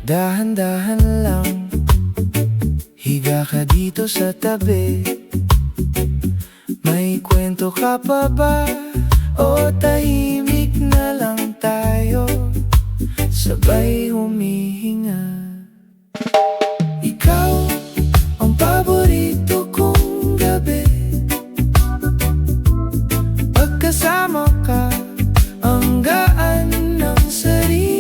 Dahan-dahan lang, higa ka dito sa tabi. May kwento ka pa ba? O tahimik na lang tayo, sabay humihinga. Ikaw ang paborito kong gabi. Pagkasama ka, ang gaan ng sarili.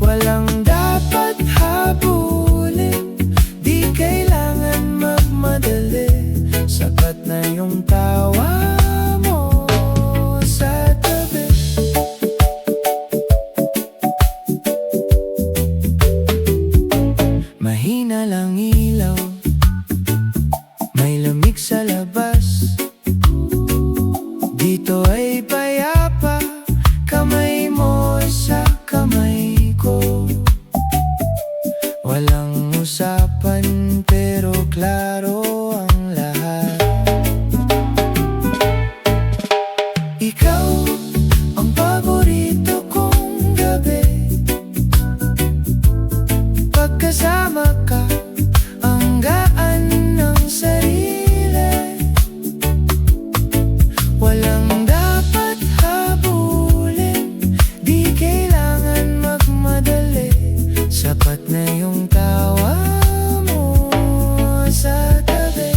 Walang dapat habulin, di kailangan magmadali. Sapat na yung tawa mo sa tabi. Mahina lang ilaw, may lamig sa labas. Dito ay payapa, kamay mo sa kamay ko. Walang usapan pero klaro ang lahat. Ikaw ang paborito kong gabi. Pagkasama ka, ang gaan ng sarili. Walang dapat habulin, di kailangan magmadali. Sapat na yung tawa mo sa tabi.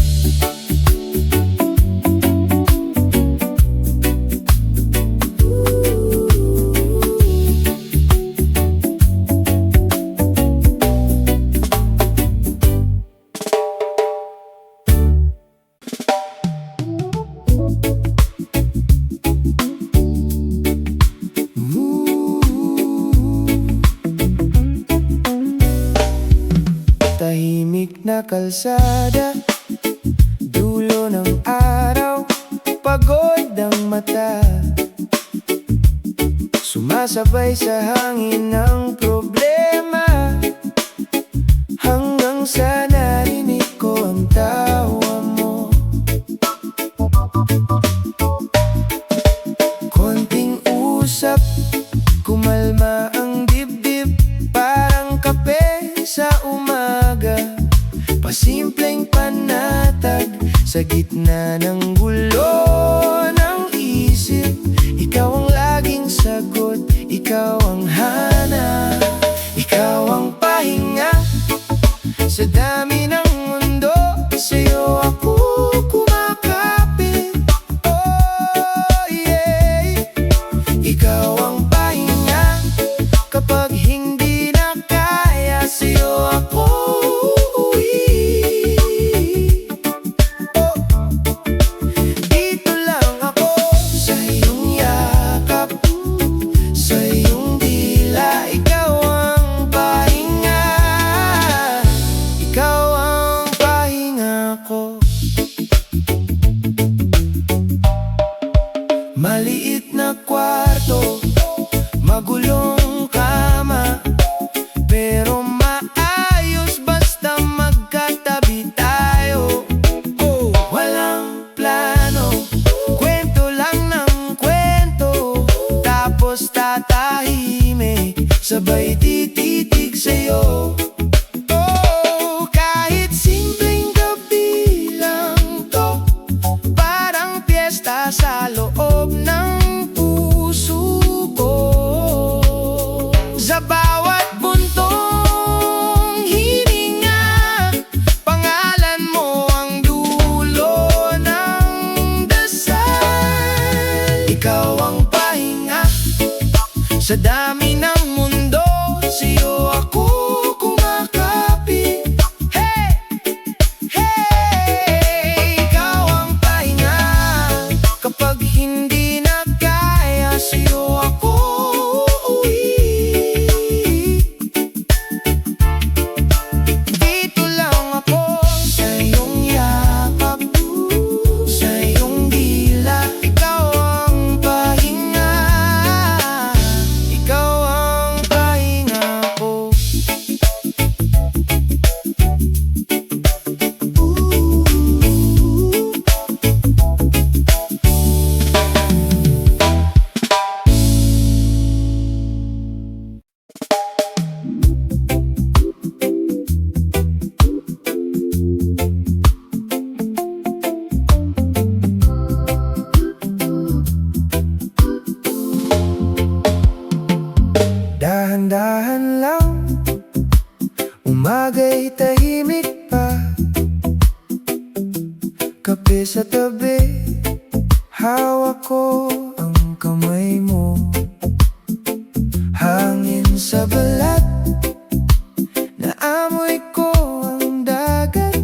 Tahimik na kalsada, dulo ng araw, pagod ang mata. Sumasabay sa hangin ng problema, hanggang sa narinig ko ang tawa mo. Konting usap, kumalma ang dibdib, parang kape sa umaga. Pasimpleng panatag sa gitna ng gulo ng isip. Ikaw ang laging sagot, ikaw ang hanap, ikaw ang pahinga sa dami ng mundo. Sa'yo ako kumakapit. Oh yeah, ikaw ang pahinga kapag hindi na kaya. Sa'yo ako uuwi. Oh, dito lang ako sa iyong yakap, sa iyong dila. Ikaw ang pahinga, ikaw ang pahinga ko. Maliit na kwarto, magulong kama, pero maayos basta magkatabi tayo. Oh, walang plano, kwento lang ng kwento, tapos tatahimik, sabay tititig sa'yo. Oh, kahit simpleng gabi lang to, parang piyesta sa loob ng puso ko. Sa bawat buntong hininga, pangalan mo ang dulo ng dasal. Ikaw ang pahinga sa dami ng mundo. Sa'yo ako kumakapit. Hey, hey, ikaw ang pahinga kapag hindi na kaya. Sa'yo ako uuwi. Dito lang ako sa iyong yakap, sa iyong dila. Ikaw ang pahinga, ikaw ang pahinga ko. Dahan-dahan lang, umaga'y tahimik pa. Kape sa tabi, hawak ko ang kamay mo. Hangin sa balat, naamoy ko ang dagat.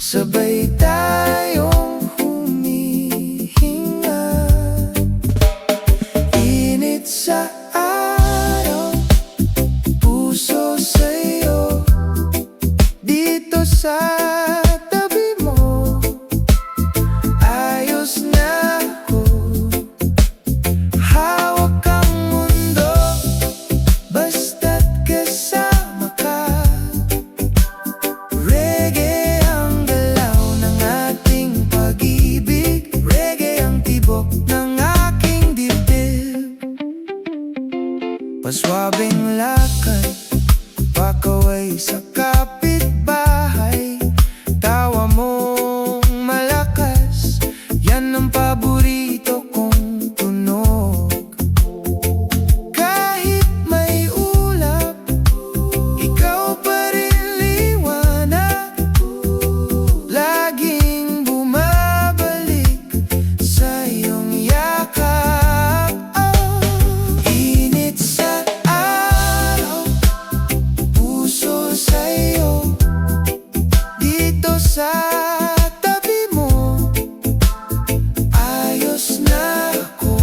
Sabay tayong humihinga. Init sa araw, puso sa'yo. Dito sa tabi mo, ayos na ako. Hawak ang mundo, basta't kasama ka. Reggae ang galaw ng ating pag-ibig. Reggae ang tibok ng aking dibdib. Paswabing lakad, pakaway sa kapitbahay. Tawa mong malakas, yan ang paborito kong tunog. Kahit may ulap, ikaw pa rin liwanag. Laging bumabalik sa iyong yakap. Init sa araw, puso sa'yo. Dito sa tabi mo, ayos na ako.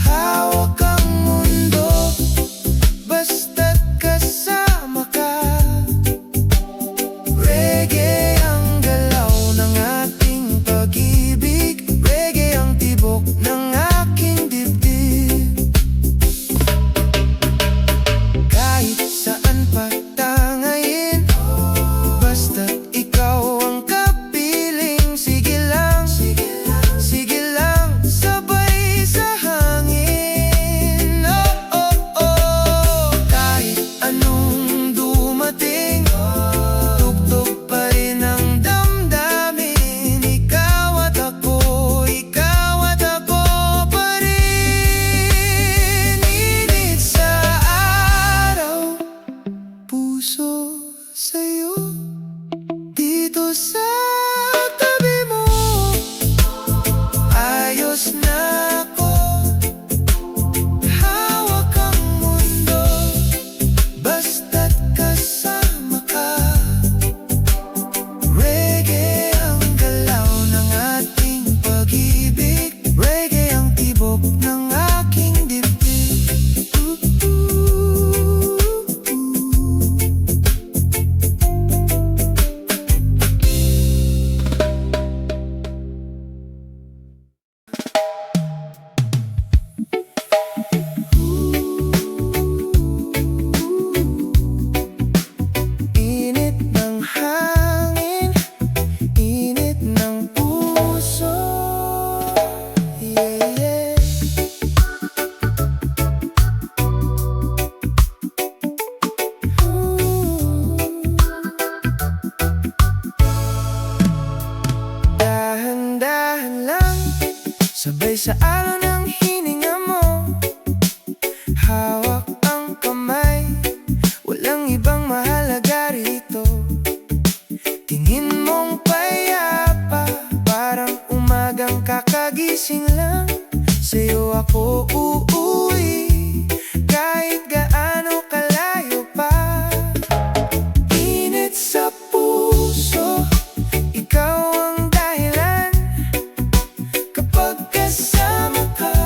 Hawak ang mundo, basta't kasama ka. Reggae ang galaw ng ating pag-ibig. Reggae ang tibok ng aking dibdib. Kahit saan patangayin, basta't ikaw ang kapiling. Sige lang, sige lang, sabay sa hangin. Oh, oh, oh. Kahit anong dumating, tugtog pa rin ang damdamin. Ikaw at ako pa rin. Init sa araw, puso sa'yo. Dito sa tabi mo, ayos na ako. Hawak ang mundo, basta't kasama ka. Reggae ang galaw ng ating pag-ibig. Reggae ang tibok ng aking dibdib. Init ng hangin, init ng puso. Yeah, yeah. Dahan-dahan lang, sabay sa alon ng hininga mo. Hawak ang kamay, walang ibang mahalaga rito. Tingin mong payapa, parang umagang kakagising lang. Sa'yo ako uuwi, kahit gaano kalayo pa. Init sa puso, ikaw ang dahilan. Kapag kasama ka,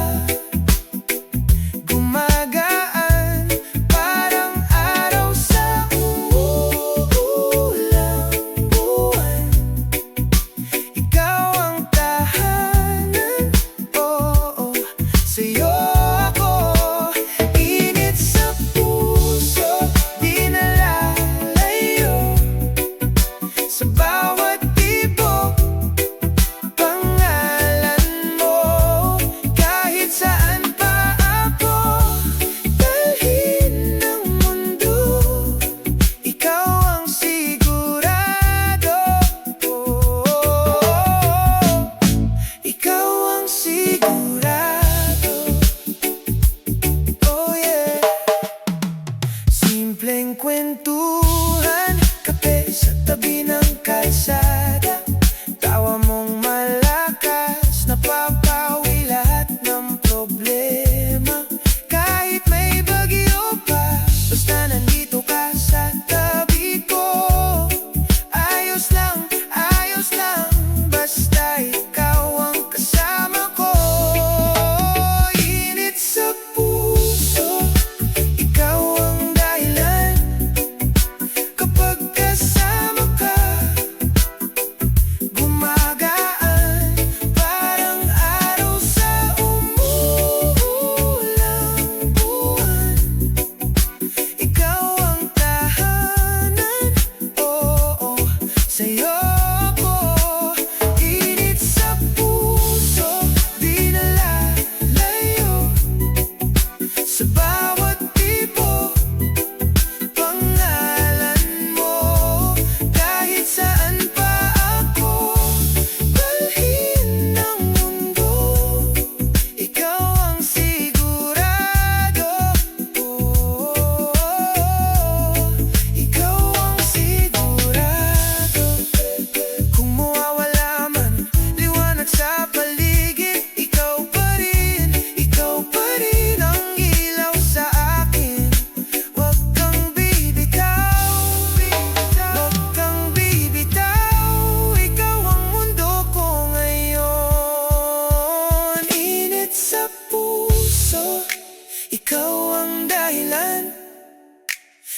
gumagaan parang araw sa umuulang buwan. Ikaw ang tahanan, oh, oh. Sa'yo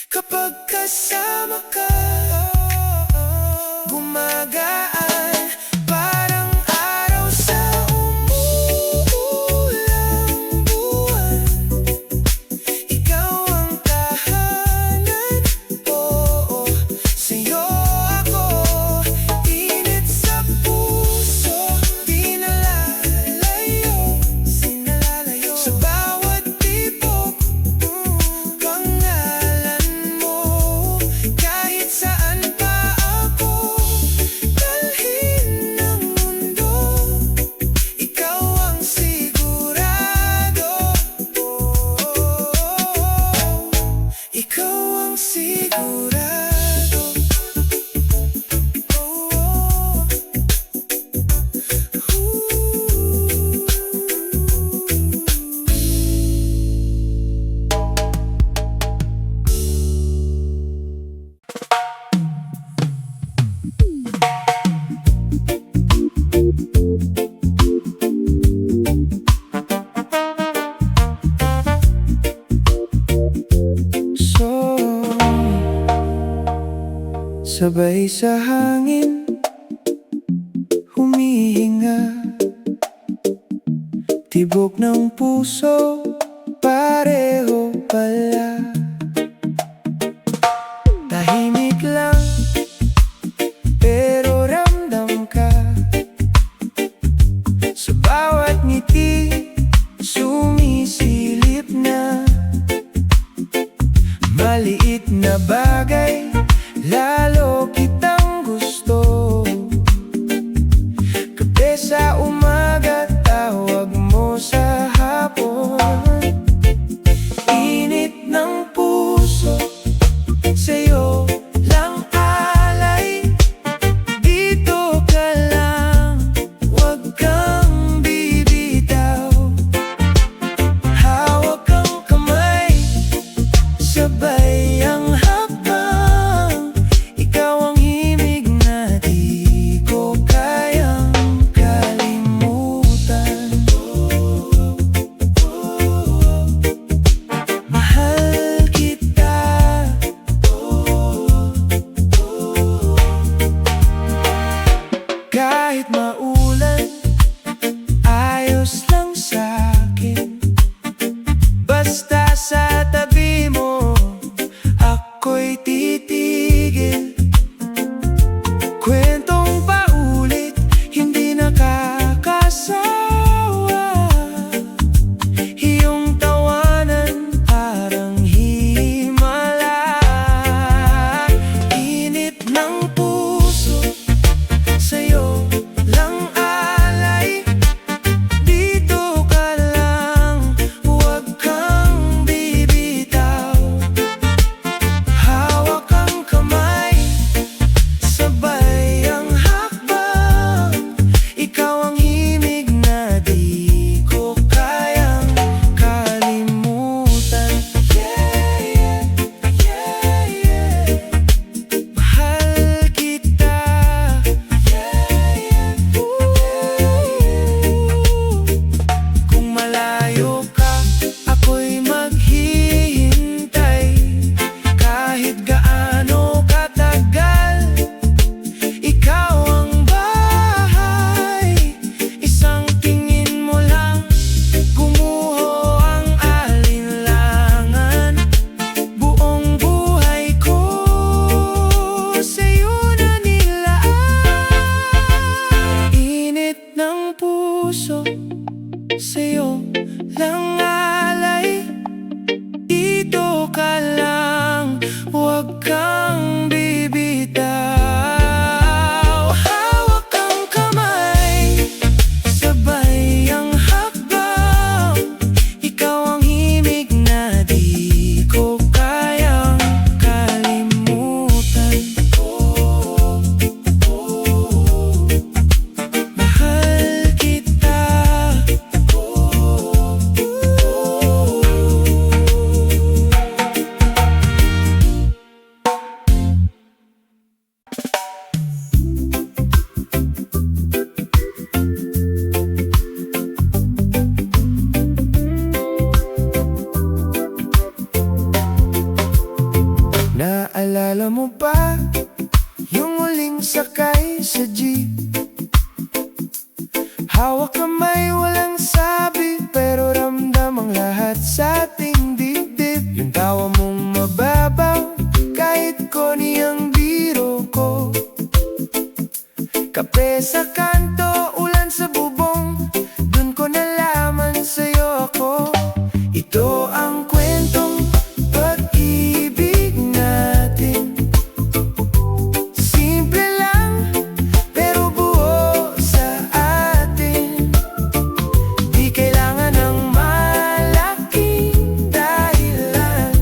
Kapag kasama ka, gumagaan parang araw sa umuulang buwan. Ikaw ang tahanan, oo, sa'yo ako. Init sa puso, di nalalayo, sa bawat tibok, pangalan mo. Kahit saan pa ako dalhin ng mundo, ikaw ang sigurado. Ikaw ang sigurado. So, sabay sa hangin humihinga, tibok ng puso pareho pala. Tahimik lang pero ramdam ka, sa bawat ngiti sumisilip na. Maliit na bagay, lalo kitang gusto. Kape sa umaga, tawag mo sa hapon. Init ng puso, sa'yo lang alay. Dito ka lang, huwag kang bibitaw. Hawak ang kamay, sabay ang hakbang. Ikaw ang himig na di ko kayang kalimutan. Mahal kita. Kahit maulan, ayos lang sa'kin. Basta sa tabi mo, ako'y titigil. Kwentong paulit, hindi nakakasawa. Iyong tawanan parang himala. Init ng puso, sa'yo lang alay. Dito ka lang, huwag kang bibitaw. Hawak ang kamay, sabay ang hakbang. Ikaw ang himig na di ko kayang kalimutan. Yeah, yeah, yeah, yeah. Mahal kita. Yeah, yeah, kung malayo ka, ako'y maghihintay. Kahit gaano katagal, ikaw ang bahay. Isang tingin mo lang, gumuho ang alinlangan. Buong buhay ko sa'yo na nilaan. Init ng puso, sa'yo lang alay. Dito ka lang, huwag kang bibitaw. Hawak ang kamay, sabay ang hakbang. Ikaw ang himig na di ko kayang kalimutan. Mahal kita. Naalala mo pa yung huling sakay sa jeep? Hawak kamay, walang sabi, pero ramdam ang lahat sa ating dibdib. Yung tawa mong mababaw, kahit koni ang biro ko. Kape sa kanto, ulan sa bubong, dun ko nalaman sa'yo ako. Ito ang kwentong pag-ibig natin. Simple lang, pero buo sa atin. Di kailangan ng malaking dahilan,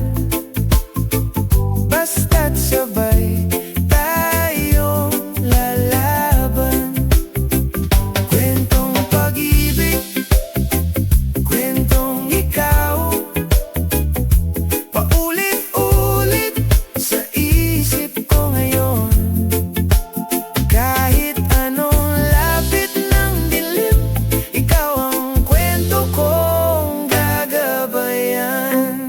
basta't sabay tayong lalaban. Kwentong pag-ibig, kwentong ikaw, paulit-ulit sa isip ko ngayon. Kahit anong lapit ng dilim, ikaw ang kwento kong gagabayan.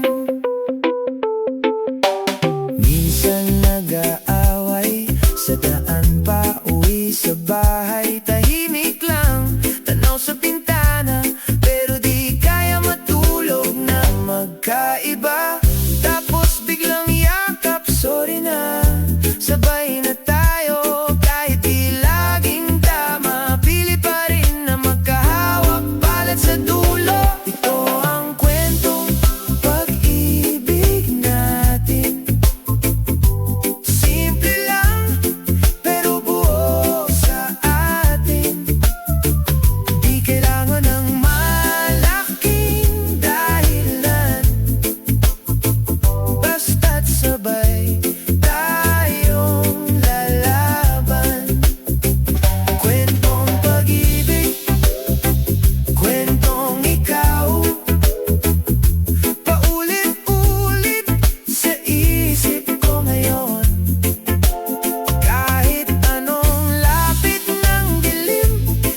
Minsan nag-aaway sa daan pa uwi sa bahay. Tahimik lang, tanaw sa pintana, pero di kaya matulog na magkaiba. Tapos biglang yakap, sorry na, sabay na tayo. Kahit di laging tama, pili pa rin na magkahawak, balat sa dulo. Ito ang kwentong pag-ibig natin. Simple lang, pero buo sa atin. Di kailangan ng malaking dahilan, basta't sabay tayong lalaban. Kwentong pag-ibig, kwentong ikaw, paulit-ulit sa isip ko ngayon. Kahit anong lapit ng dilim,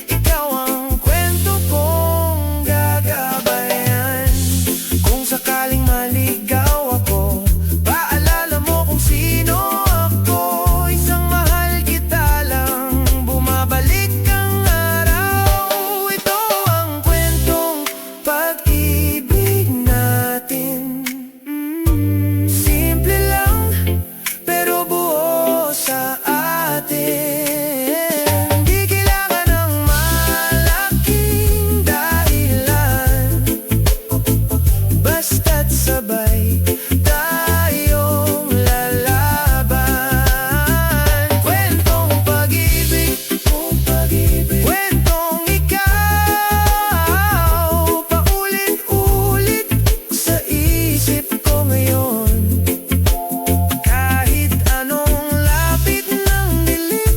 ikaw ang kwento kong gagabayan. Kung sakaling maligaw ako, paalala mo kung sino ako. Isang mahal kita lang, bumabalik ang araw. Ito ang kwentong pag-ibig natin. Simple lang, pero buo sa atin. Di kailangan ng malaking dahilan, basta't sabay tayong lalaban. Kwentong pag-ibig, kwentong ikaw, paulit-ulit sa isip ko ngayon. Kahit anong lapit ng dilim,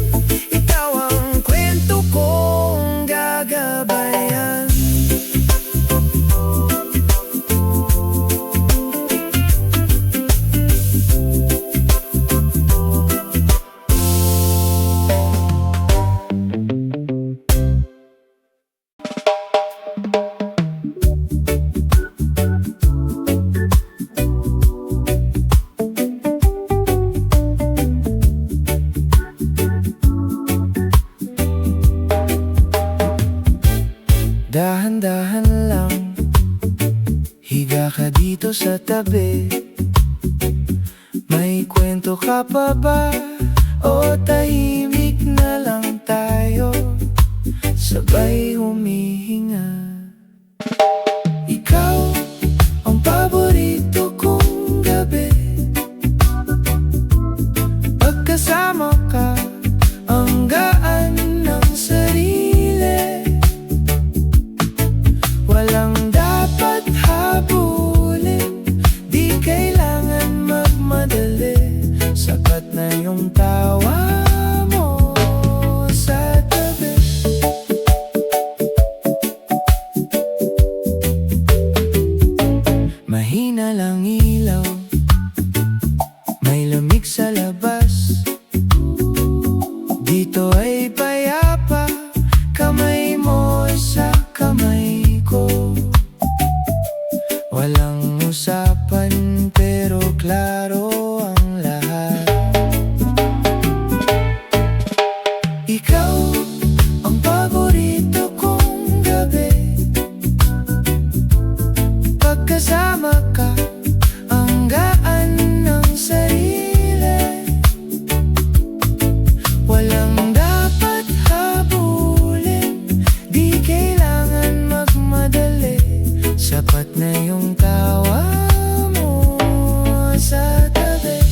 ikaw ang kwento kong gagabayan. Dahan-dahan lang, higa ka dito sa tabi. May kwento ka pa ba? O tahimik na lang tayo, sabay humihinga. Ikaw ang paborito kong gabi. Pagkasama ka, ang gaan ng sarili. Walang dapat habulin, di kailangan magmadali. Sapat na yung tawa mo sa tabi. Mahina lang ilaw, may lamig sa labas. Dito ay payapa, kamay mo sa kamay ko. Walang usapan pero klaro ang lahat. kasama ka, ang gaan ng sarili. Walang dapat habulin, di kailangan magmadali. Sapat na yung tawa mo sa tabi.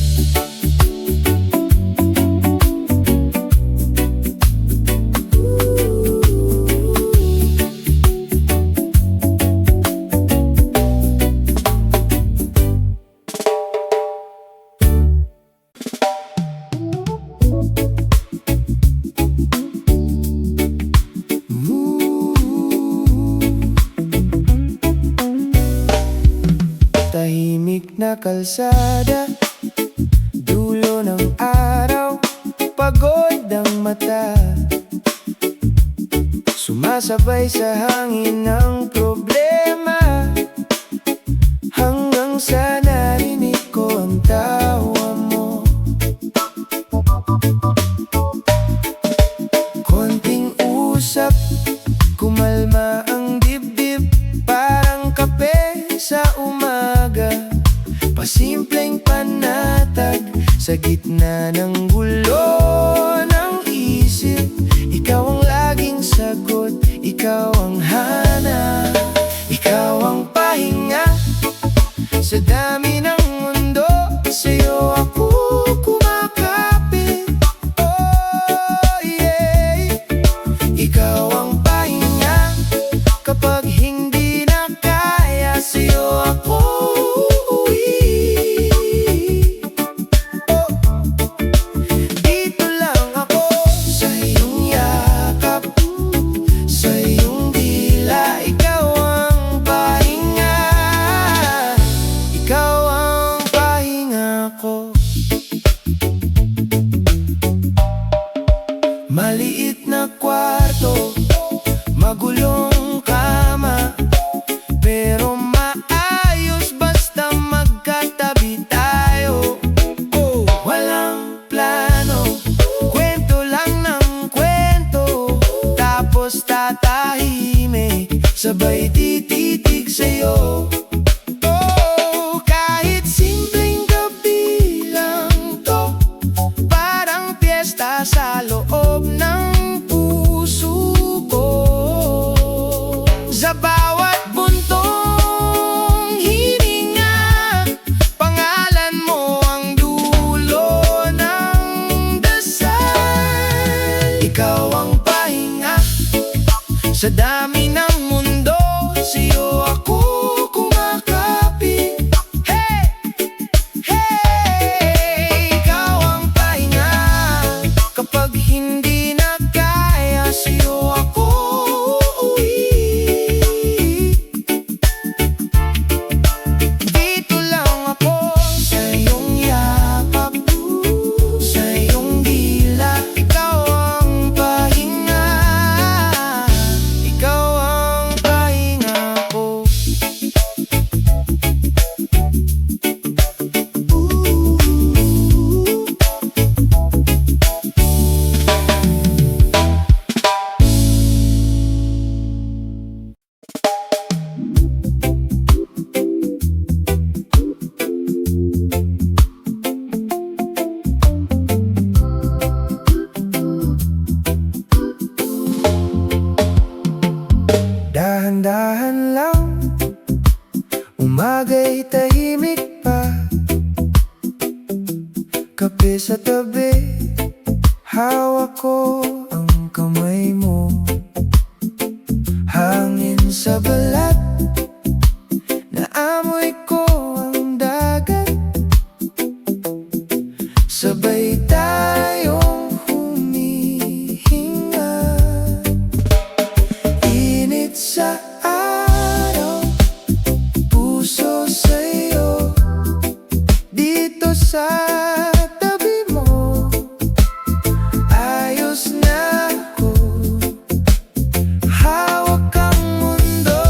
Tahimik na kalsada, dulo ng araw, pagod ang mata. Sumasabay sa hangin ng problema, hanggang sa narinig ko ang tawa mo. Konting usap, kumalma ang dibdib, parang kape sa umaga. Pasimpleng panatag sa gitna ng gulo ng isip. Ikaw ang laging sagot, ikaw ang hanap, ikaw ang pahinga. Sa dami ng mundo, sa'yo ako kumakapit. Oh yeah, ikaw ang pahinga. Kapag hindi na kaya, sa'yo ako uuwi. Oh, dito lang ako sa iyong yakap, sa iyong dila. Ikaw ang pahinga, ikaw ang pahinga ko. Maliit na kwarto, magulong kama, pero maayos basta magkatabi tayo. Oh, walang plano, kwento lang ng kwento, tapos tatahimik, sabay tititig sa'yo. Oh, kahit simpleng gabi lang to, parang piyesta sa loob ng puso ko. Sa bawat buntong hininga, pangalan mo ang dulo ng dasal. Ikaw ang pahinga. Sa dami ng mundo, sa'yo ako kumakapit. Hey! Hey! Ikaw ang pahinga. Kapag hindi na kaya, sa'yo ako uuwi. Dito lang ako sa iyong yakap, sa iyong dila. Ikaw ang pahinga, ikaw ang pahinga ko. Dahan-dahan lang, umaga'y tahimik pa. Kape sa tabi, hawak ko ang kamay mo. Hangin sa balat, naamoy ko ang dagat. Sabay tayong humihinga. Init sa araw, puso sa'yo, dito sa tabi mo. Ayos na ako, hawak ang mundo.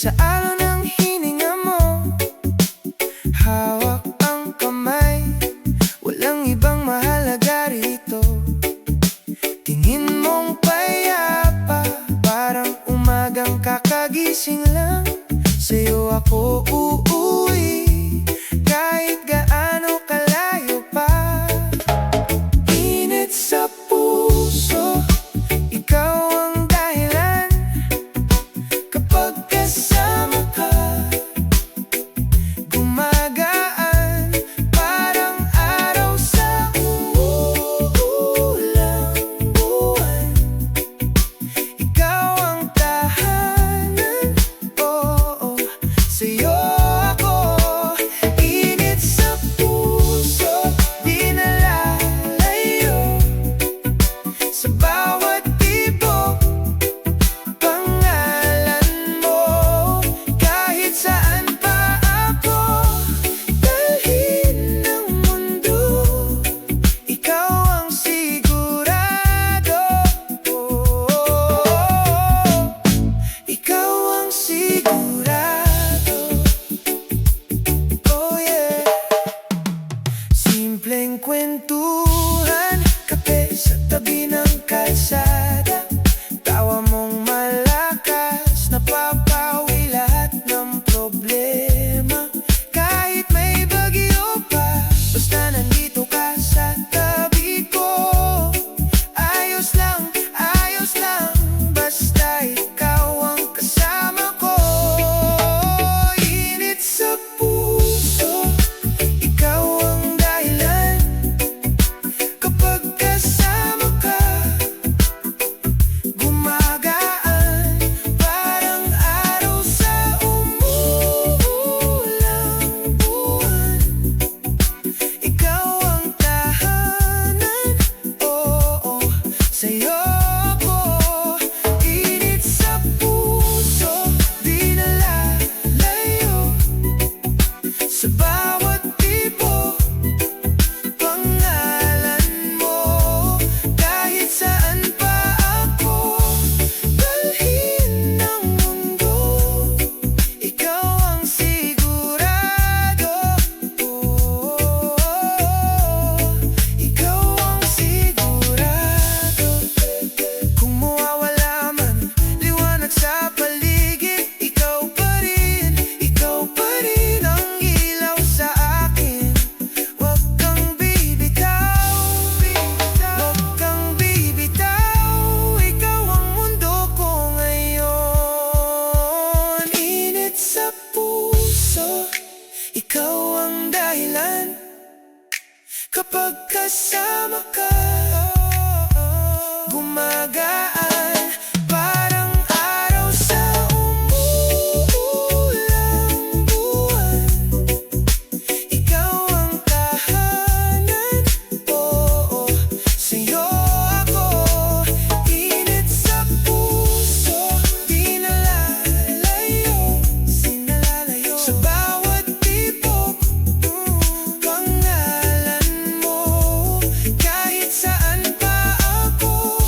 sa alon ng hininga mo, hawak ang kamay, walang ibang mahalaga rito. Tingin mong payapa, parang umagang kakagising lang. Sa'yo ako uuwi, kahit gaano kalayo pa. Init sa puso, ikaw ang dahilan. Kapag kasama ka, gumagaan, parang araw sa umuulang buwan. Ikaw ang tahanan, oo, sa'yo ako. Init sa puso, di nalalayo. Sa bawat tibok, pangalan mo. Kahit saan pa ako dalhin ng mundo, ikaw ang sigurado. Ikaw ang sigurado. Oh yeah. Simpleng kwentuhan, kape sa tabi ng kalsada. Tawa mong malakas, napapawi lahat ng problema. Kahit may bagyo pa, basta nandito ka sa tabi ko. Ayos lang, basta ikaw ang kasama ko. Init sa puso, ikaw ang dahilan. Kapag kasama ka, gumagaan, parang araw sa umuulang buwan. Ikaw ang tahanan, oo, sa'yo ako. Init sa puso, di nalalayo. Sa bawat tibok, pangalan mo. Kahit saan pa ako dalhin ng mundo, ikaw ang sigurado. Ikaw ang sigurado. Kung mawawala man liwanag sa paligid, ikaw pa rin ang ilaw sa akin. Huwag kang bibitaw, huwag kang bibitaw. Ikaw ang mundo ko ngayon. Init sa puso, ikaw ang dahilan. Kapag kasama ka, gumagaan, parang araw sa umuulang buwan. Ikaw ang tahanan, oo, sa'yo ako. Init sa puso, di nalalayo. Sa bawat tibok, pangalan mo. Kahit saan pa ako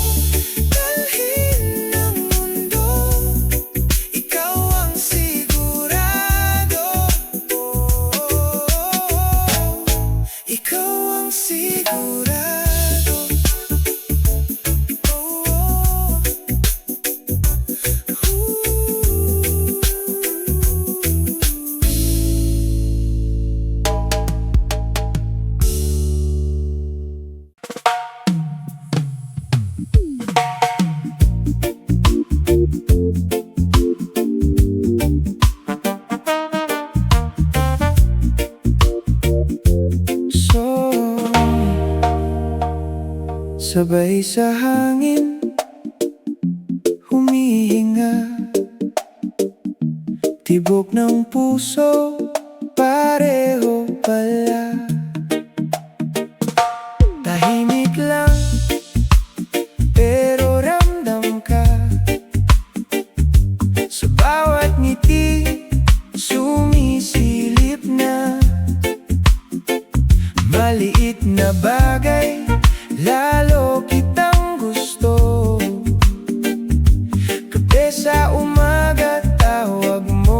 dalhin ng mundo, ikaw ang sigurado. Ikaw ang sigurado. So, sabay sa hangin, humihinga. Tibok ng puso, pareho pala. Tahimik lang, pero ramdam ka. Sa bawat ngiti, sumisilip na. Maliit na bagay, lalo kitang gusto. Kape sa umaga, tawag mo.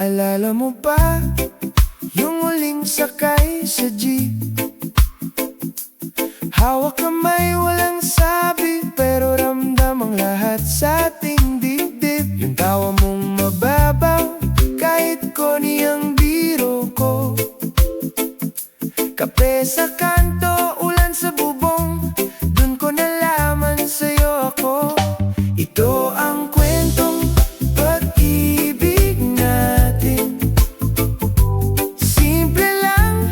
Naalala mo pa yung huling sakay sa jeep? Hawak kamay, walang sabi, pero ramdam ang lahat sa ating dibdib. Yung tawa mong mababaw, kahit koni ang biro ko. Kape sa kanto, ulan sa bubong, dun ko nalaman sa'yo ako. Ito ang kwentong pag-ibig natin. Simple lang,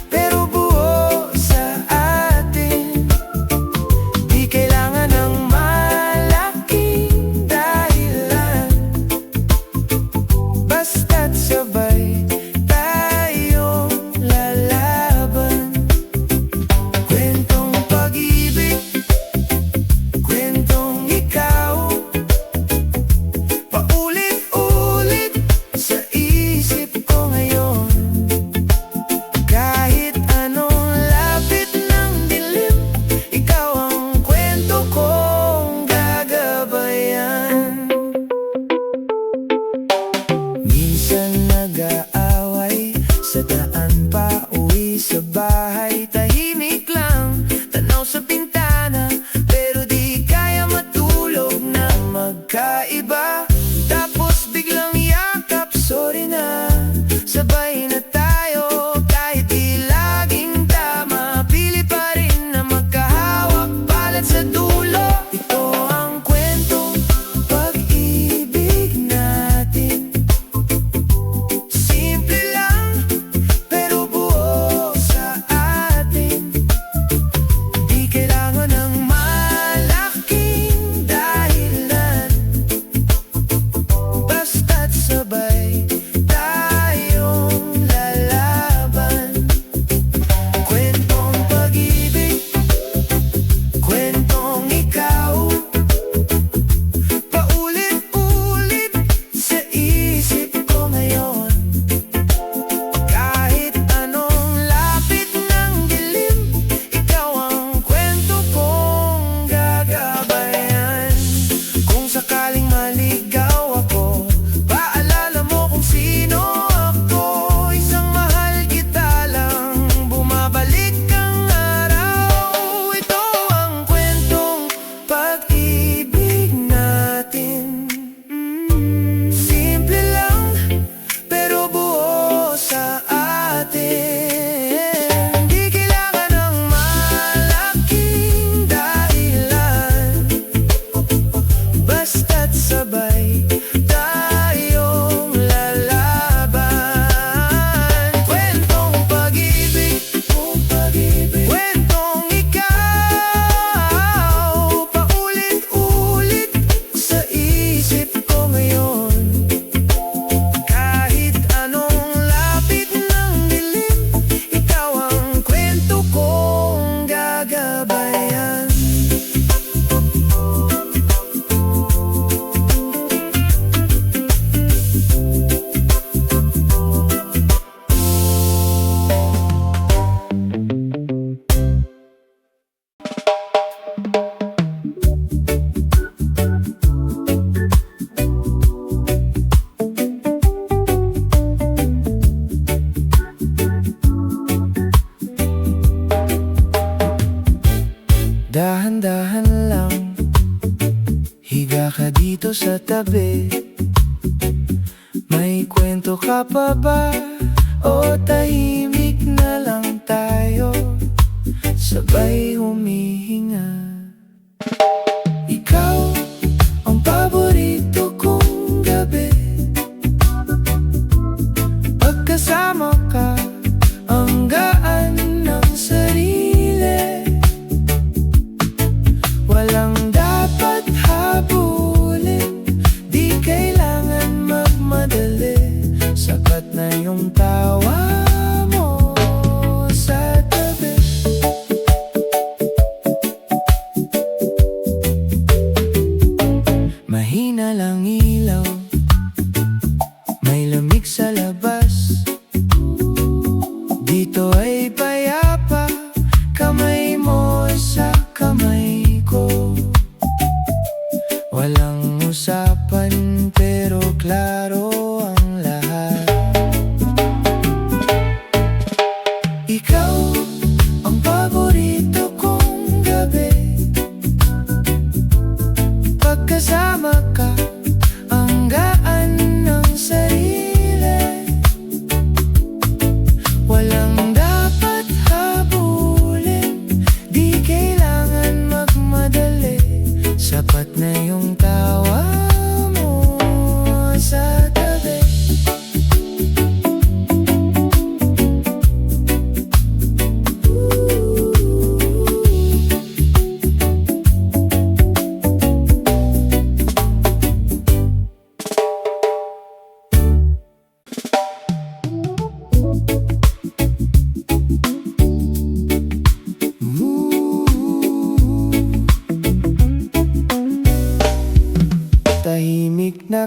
pero buo sa atin. Di kailangan ng malaking dahilan, basta't sabay tayong lalaban. Kwentong pag-ibig, kwentong ikaw, paulit-ulit sa isip ko ngayon. Kahit anong lapit ng dilim, ikaw ang kwento kong gagabayan. Minsan nag-aaway sa daan pa uwi sa bahay. Tahimik lang, tanaw sa bintana, pero di kaya matulog na magkaiba. Tapos biglang yakap, sorry na, sabay na tayo. Kahit di laging tama, pili pa rin na magkahawak palad sa dulo. Ito ang kwentong pag-ibig natin. Simple lang, pero buo sa atin. Di kailangan ng malaking dahilan, basta't sabay tayong lalaban. Kwentong pag-ibig, kwentong ikaw, paulit-ulit sa isip ko ngayon. Kahit anong lapit ng dilim, ikaw ang kwento kong gagabayan. Kung sakaling maligaw ako, paalala mo kung sino ako. Isang mahal kita lang, bumabalik ang araw. Ito ang kwentong pag-ibig natin. Simple lang, pero buo sa atin. Di kailangan ng malaking dahilan, basta't sabay tayong lalaban. Kwentong pag-ibig, kwentong ikaw, paulit-ulit sa isip ko ngayon. Kahit anong lapit ng dilim, ikaw ang kwento kong gagabayan. Dahan-dahan lang, higa ka dito sa tabi. May kwento ka pa ba? O tahimik na lang tayo, sabay humihinga. Ikaw ang paborito kong gabi. Pagkasama ka, ang gaan ng sarili. Walang dapat habulin, di kailangan magmadali. Sapat na yung tawa mo sa tabi. Mahina lang ilaw, may lamig sa labas. Dito ay payapa, kamay mo sa kamay ko. Walang usapan pero klaro ang lahat.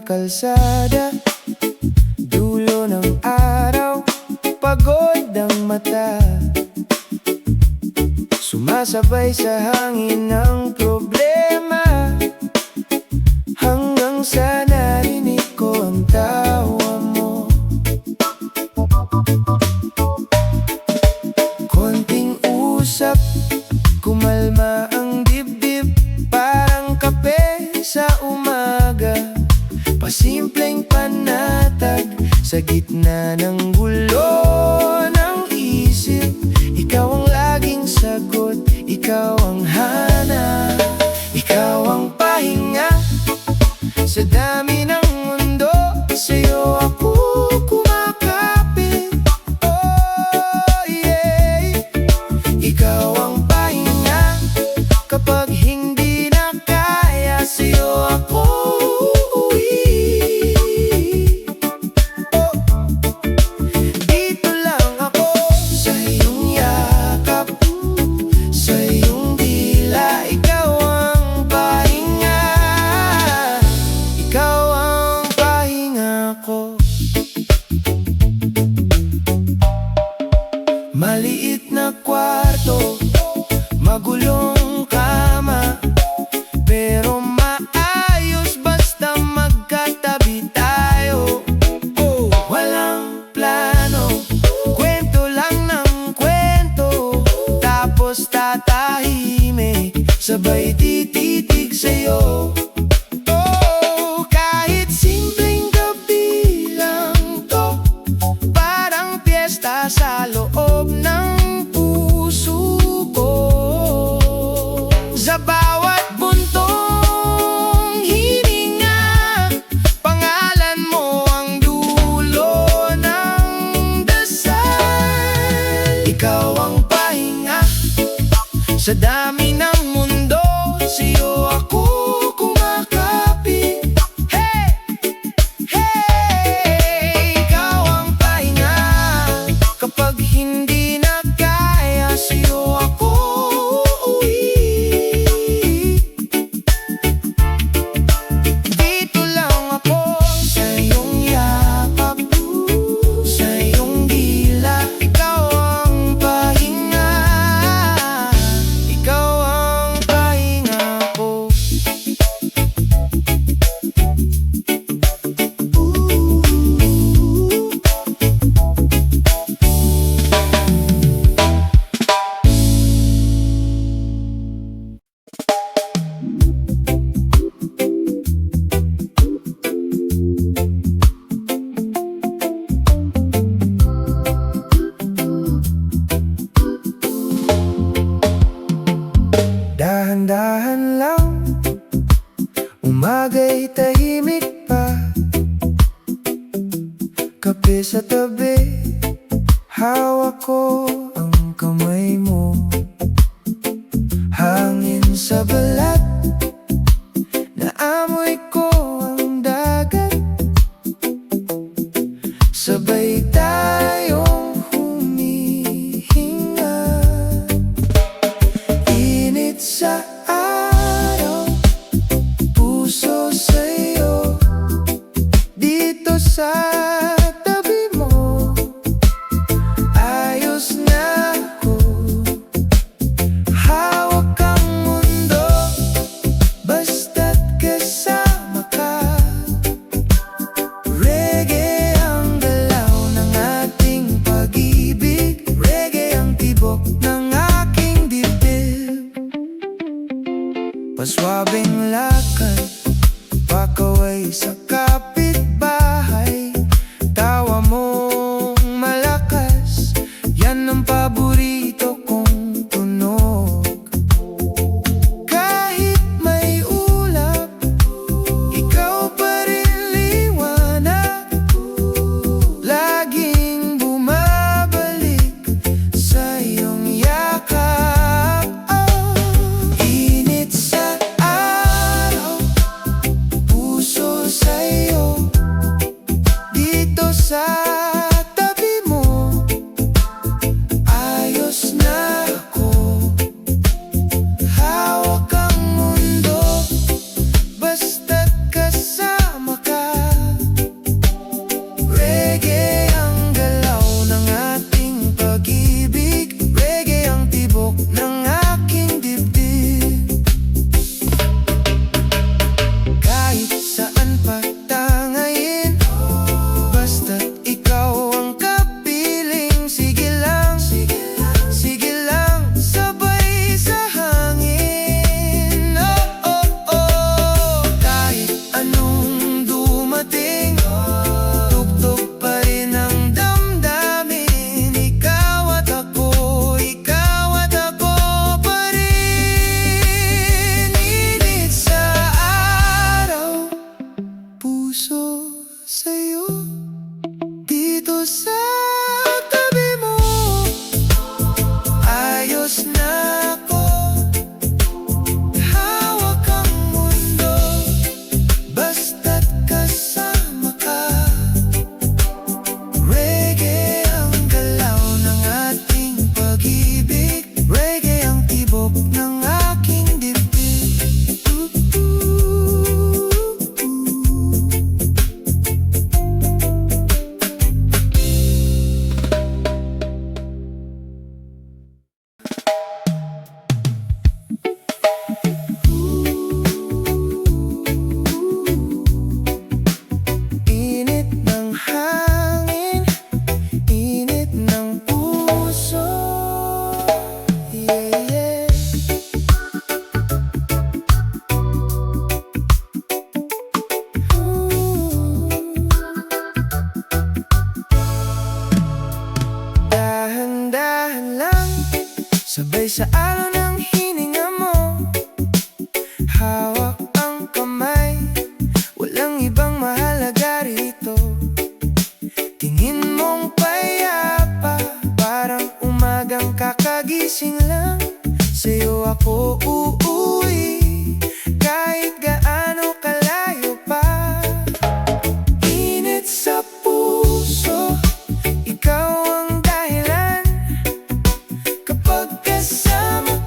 kalsada, dulo ng araw, pagod ang mata. Sumasabay sa hangin ng problema, hanggang sa narinig ko ang tawa mo. Konting usap, kumalma ang dibdib, parang kape sa umaga. Pasimpleng panatag sa gitna ng gulo ng isip. Ikaw ang laging sagot, ikaw ang hanap, ikaw ang pahinga sa dami ng mundo. Sa'yo ako kumakapit, oh yeah. Ikaw ang pahinga kapag hindi na kaya. Sa'yo ako uuwi. Oh, dito lang ako sa iyong yakap, sa iyong dila. Ikaw ang pahinga, ikaw ang pahinga ko. Maliit na kwarto, magulong kama, pero maayos basta magkatabi tayo. Oh, walang plano, kwento lang ng kwento, tapos tatahimik, sabay tititig sa'yo. Oh, kahit simpleng gabi lang to, parang piyesta sa loob ng puso ko. Sa bawat buntong hininga, pangalan mo ang dulo ng dasal. Ikaw ang pahinga sa dami ng mundo. Sa'yo ako kumakapit. Hey, hey, ikaw ang pahinga kapag hindi na kaya. Sa'yo ako uuwi. Dito lang ako sa iyong yakap, sa iyong dila. Ikaw ang pahinga, ikaw ang pahinga ko. Dahan-dahan lang, umaga'y tahimik pa. Kape sa tabi, hawak ko ang kamay mo. Hangin sa balat, naamoy ko ang dagat. Sabay tayong humihinga. Init sa araw, puso sa'yo, dito sa tabi mo. Ayos na ako, hawak ang mundo. dito sa tabi mo. Ayos na ako, hawak ang mundo, basta't kasama ka. Reggae ang galaw ng ating pag-ibig, reggae ang tibok ng aking dibdib. Init ng hangin, init ng puso, yeah, yeah. Dahan-dahan lang, sabay sa alon ng hininga mo. Hawak ang kamay, walang ibang mahalaga rito. Tingin mong payapa, parang umagang kakagising lang. Sa'yo ako uuwi, kahit gaano kalayo pa. Init sa puso, ikaw ang dahilan. Kapag kasama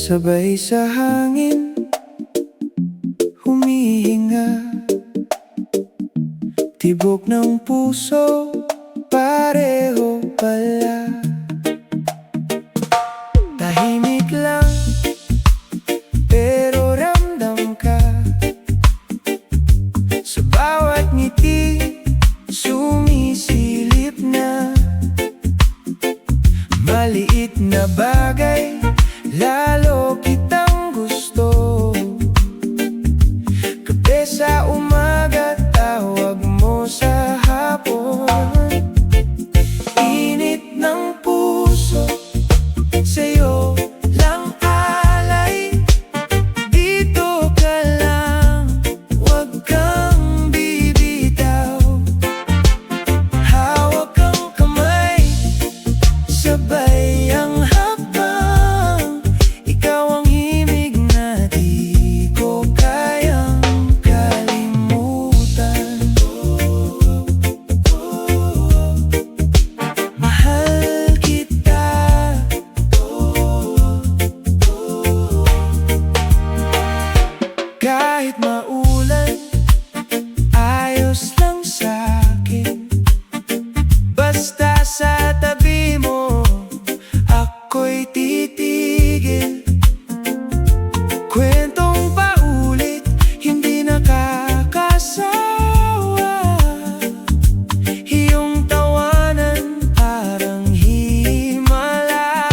Sabay sa hangin humihinga, tibok ng puso pareho pala. Tahimik lang pero ramdam ka, sa bawat ngiti sumisilip na. Maliit na bagay lalo kitang gusto, kape sa umaga, tawag mo sa hapon. Init ng puso, sa'yo lang alay. Dito ka lang, huwag kang bibitaw. Hawak ang kamay, sabay ang hakbang. Ikaw ang himig na di ko kayang kalimutan. Mahal kita. Kahit maulan, ayos lang sa'kin. Basta sa tabi mo, ako'y titigil. Kwentong paulit, hindi nakakasawa. Iyong tawanan parang himala.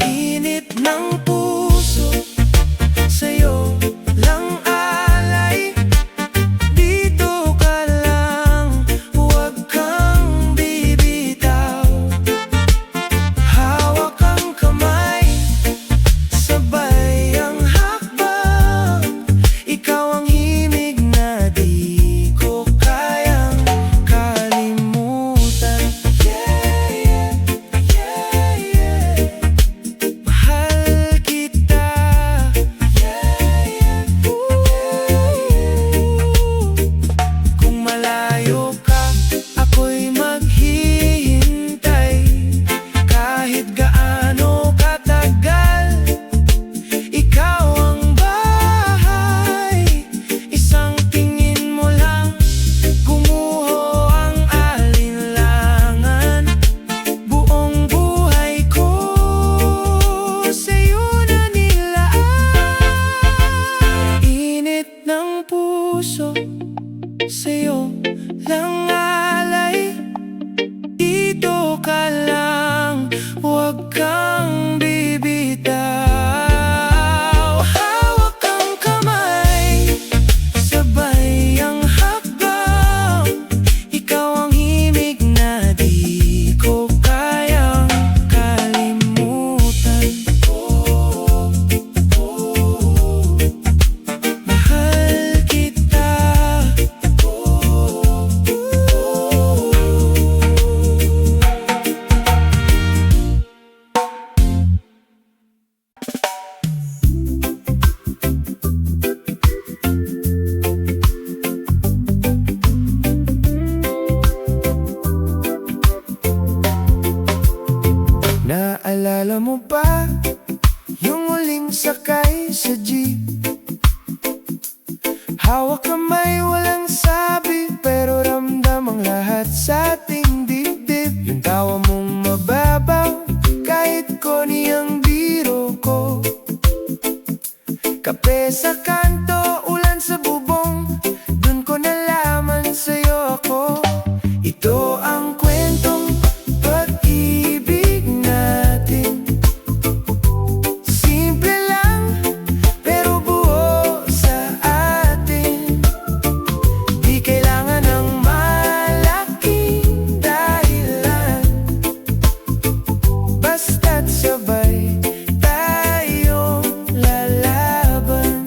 Init ng puso, sa'yo lang alay. Dito ka lang, huwag kang bibitaw. Hawak ang kamay, sabay ang hakbang. Ikaw ang himig na di ko kayang kalimutan. Yeah, yeah, yeah, yeah. Mahal kita. Yeah, yeah, kung malayo ka, ako'y maghihintay. Kahit gaano katagal, ikaw ang bahay. Isang tingin mo lang, gumuho ang alinlangan. Buong buhay ko sa'yo na nilaan. Init ng puso, sa'yo lang alay. Dito ka lang, huwag kang bibitaw. Hawak ang kamay, sabay ang hakbang. Ikaw ang himig na di ko kayang kalimutan. Mahal kita. Naalala mo ba yung huling sakay sa jeep? Hawak kamay, walang sabi, pero ramdam ang lahat sa ating dibdib. Yung tawa mong mababaw, kahit koni ang biro ko. Kape sa kanto, ulan sa bubong, dun ko nalaman sa'yo ako. Ito ang kwentong pag-ibig natin. Simple lang, pero buo sa atin. Di kailangan ng malaking dahilan, basta't sabay tayong lalaban.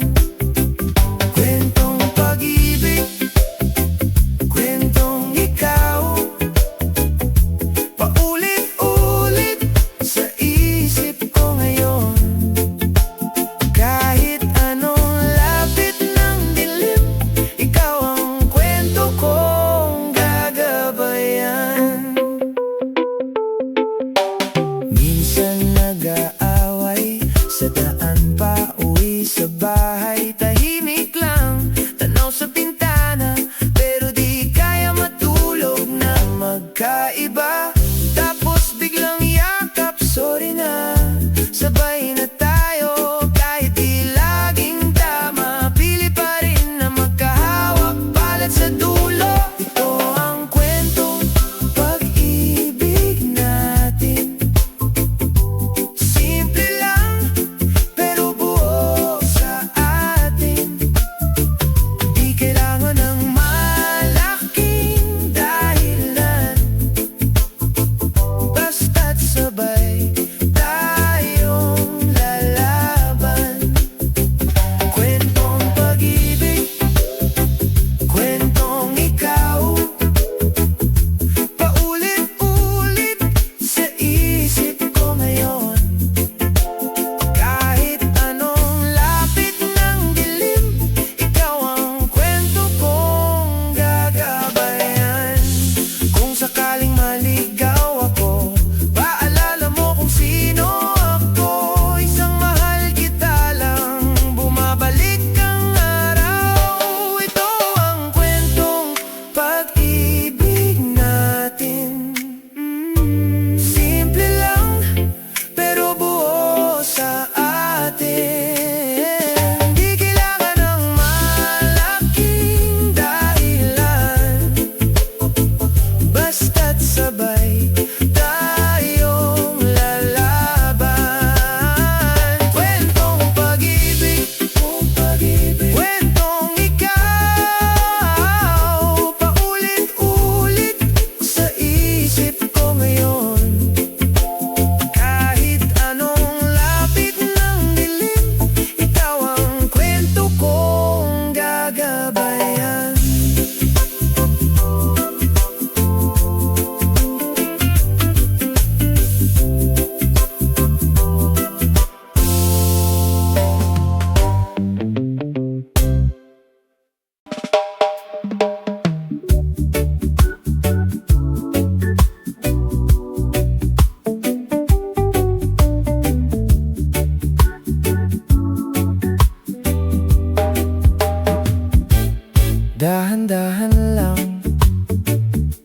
dahan-dahan lang.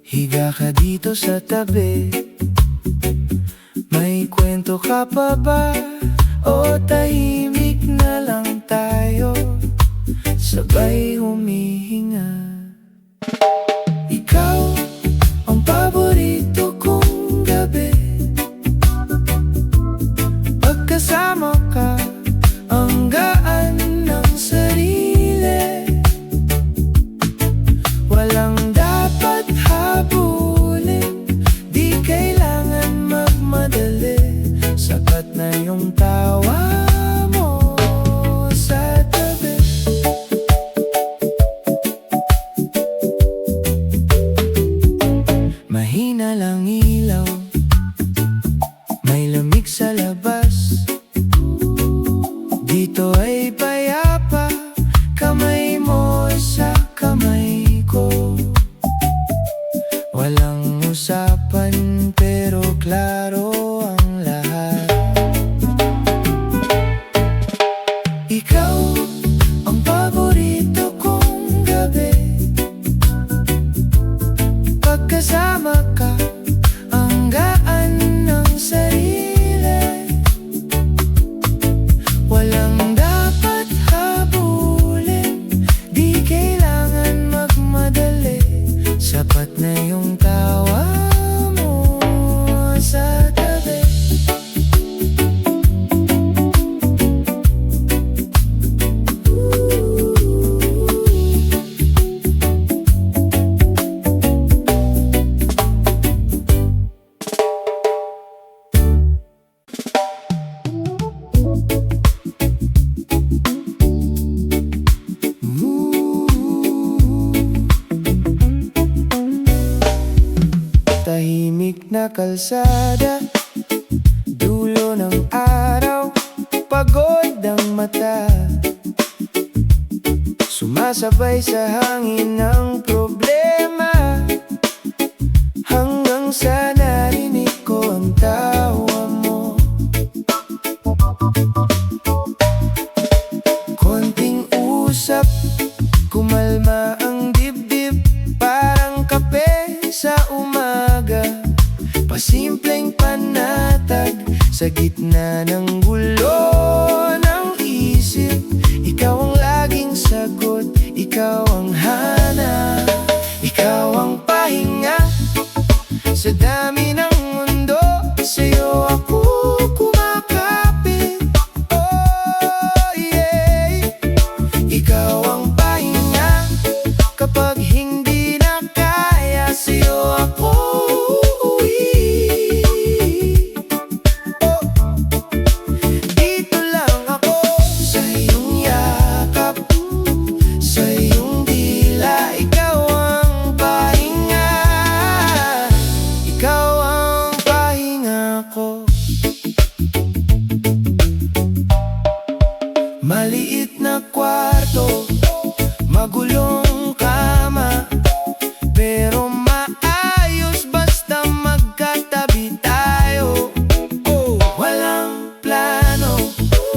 Higa ka dito sa tabi. May kwento ka pa ba? O tahimik na lang tayo, sabay humihinga. Ikaw ang paborito kong gabi. Pagkasama ka, ang gaan ng sarili. Walang dapat habulin, di kailangan magmadali. Sapat na yung tawa mo sa tabi. Mahina lang ilaw, may lamig sa labas. Dito ay payapa, kamay mo sa kamay ko. Walang usapan pero klaro ang lahat. Ikaw ang paborito kong gabi. Pagkasama ka, ang gaan ng sarili. Walang dapat habulin, di kailangan magmadali. Sapat na yung tawa mo sa tabi. Tahimik na kalsada, dulo ng araw, pagod ang mata. Sumasabay sa hangin ng problema, hanggang sa narinig ko ang tawa mo. Konting usap, kumalma ang dibdib, parang kape sa umaga. Pasimpleng panatag sa gitna ng gulo ng isip. Ikaw ang laging sagot, ikaw ang hanap, ikaw ang pahinga. Sa dami ng mundo, sa'yo ako kumakapit. Oh yeah, ikaw ang pahinga. Kapag hindi na kaya, sa'yo ako uuwi. Oh, dito lang ako sa iyong yakap, sa iyong dila. Ikaw ang pahinga, ikaw ang pahinga ko. Maliit na kwarto, magulong kama, pero maayos basta magkatabi tayo. Oh, walang plano,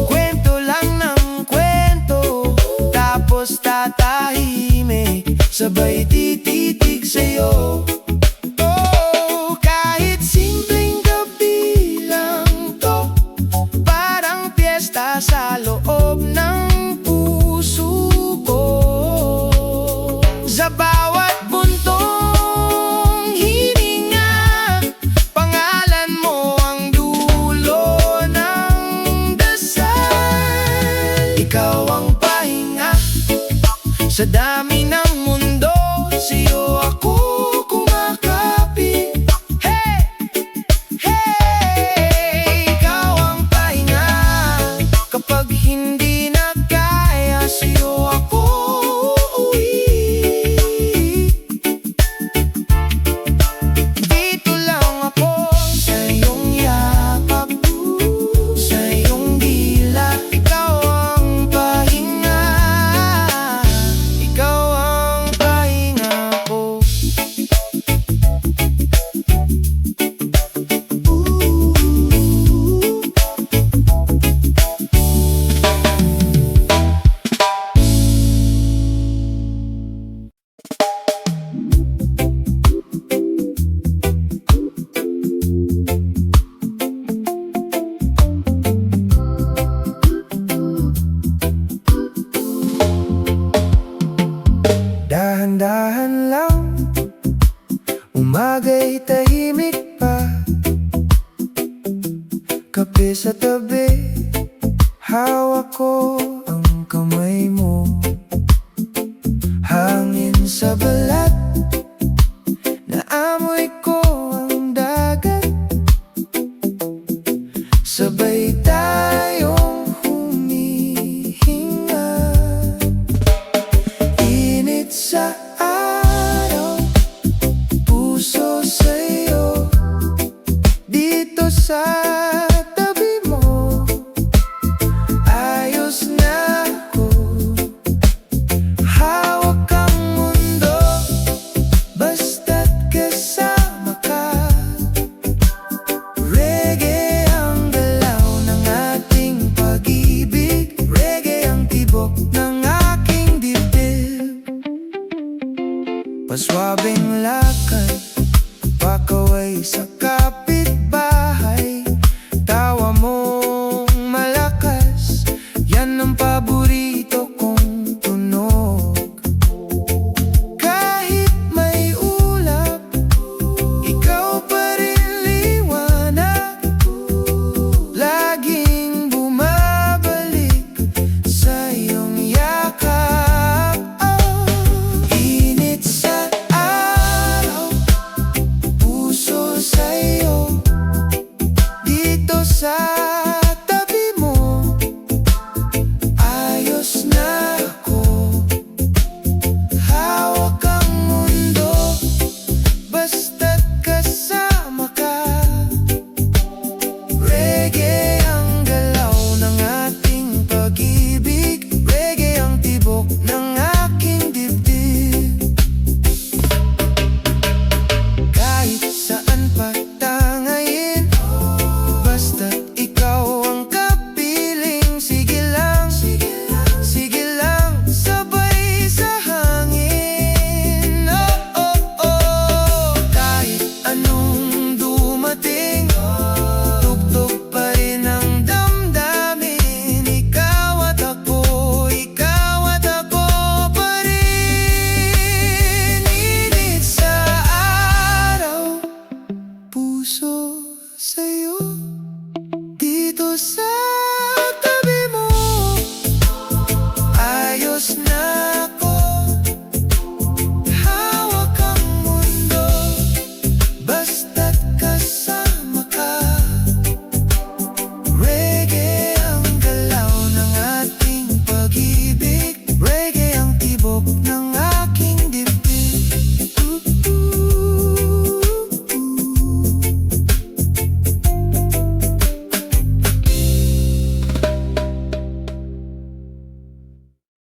kwento lang ng kwento, tapos tatahimik, sabay tititig sa'yo. Oh, kahit simpleng gabi lang to, parang piyesta sa loob ng puso ko. Sa bawat buntong hininga, pangalan mo ang dulo ng dasal. Ikaw ang pahinga sa dami ng mundo, sa'yo ako kumakapit. Hey, hey, ikaw ang pahinga. Kapag hindi na kaya, sa'yo ako uuwi. Dito lang ako sa iyong yakap, sa iyong dila. Ikaw ang pahinga, ikaw ang pahinga ko. Hawak ko ang kamay mo.